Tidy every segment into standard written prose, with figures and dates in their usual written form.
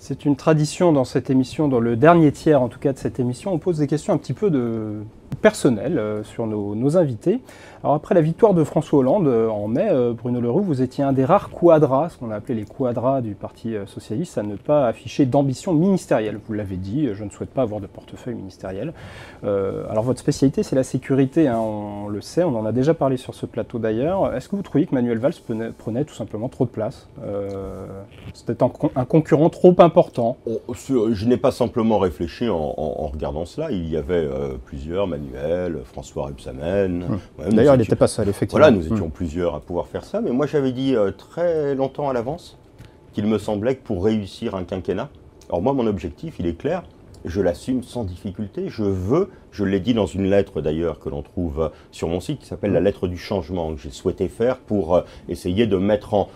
C'est une tradition dans cette émission, dans le dernier tiers en tout cas de cette émission, on pose des questions un petit peu personnelles sur nos invités. Alors après la victoire de François Hollande en mai, Bruno Le Roux, vous étiez un des rares quadras, ce qu'on a appelé les quadras du Parti socialiste, à ne pas afficher d'ambition ministérielle. Vous l'avez dit, je ne souhaite pas avoir de portefeuille ministériel. Alors votre spécialité c'est la sécurité, hein, on le sait, on en a déjà parlé sur ce plateau d'ailleurs. Est-ce que vous trouvez que Manuel Valls prenait tout simplement trop de place? C'était un concurrent trop important? Je n'ai pas simplement réfléchi en regardant cela. Il y avait plusieurs, Manuel, François Rebsamen. D'ailleurs, il n'était pas seul, effectivement. Voilà, nous étions plusieurs à pouvoir faire ça. Mais moi, j'avais dit très longtemps à l'avance qu'il me semblait que pour réussir un quinquennat, alors moi, mon objectif, il est clair. Je l'assume sans difficulté. Je l'ai dit dans une lettre d'ailleurs que l'on trouve sur mon site, qui s'appelle la lettre du changement, que j'ai souhaité faire pour essayer de mettre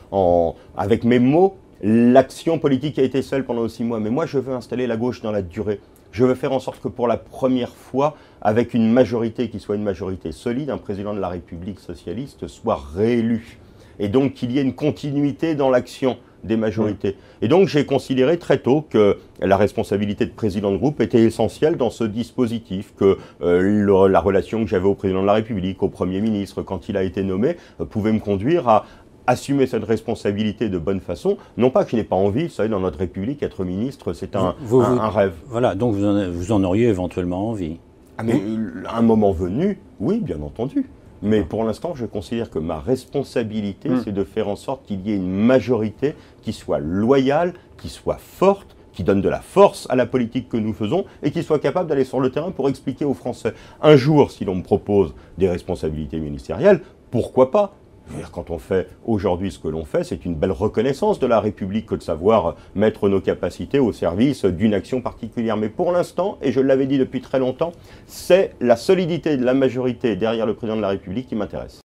avec mes mots, l'action politique a été seule pendant 6 mois. Mais moi, je veux installer la gauche dans la durée. Je veux faire en sorte que pour la première fois, avec une majorité qui soit une majorité solide, un président de la République socialiste soit réélu. Et donc qu'il y ait une continuité dans l'action des majorités. Et donc j'ai considéré très tôt que la responsabilité de président de groupe était essentielle dans ce dispositif, que la relation que j'avais au président de la République, au Premier ministre, quand il a été nommé, pouvait me conduire à assumer cette responsabilité de bonne façon. Non pas que je n'ai pas envie, vous savez, dans notre République, être ministre, c'est un rêve. Voilà, donc vous en auriez éventuellement envie. Ah, mais à un moment venu, oui, bien entendu. Mais pour l'instant, je considère que ma responsabilité, c'est de faire en sorte qu'il y ait une majorité qui soit loyale, qui soit forte, qui donne de la force à la politique que nous faisons et qui soit capable d'aller sur le terrain pour expliquer aux Français. Un jour, si l'on me propose des responsabilités ministérielles, pourquoi pas ? Quand on fait aujourd'hui ce que l'on fait, c'est une belle reconnaissance de la République que de savoir mettre nos capacités au service d'une action particulière. Mais pour l'instant, et je l'avais dit depuis très longtemps, c'est la solidité de la majorité derrière le président de la République qui m'intéresse.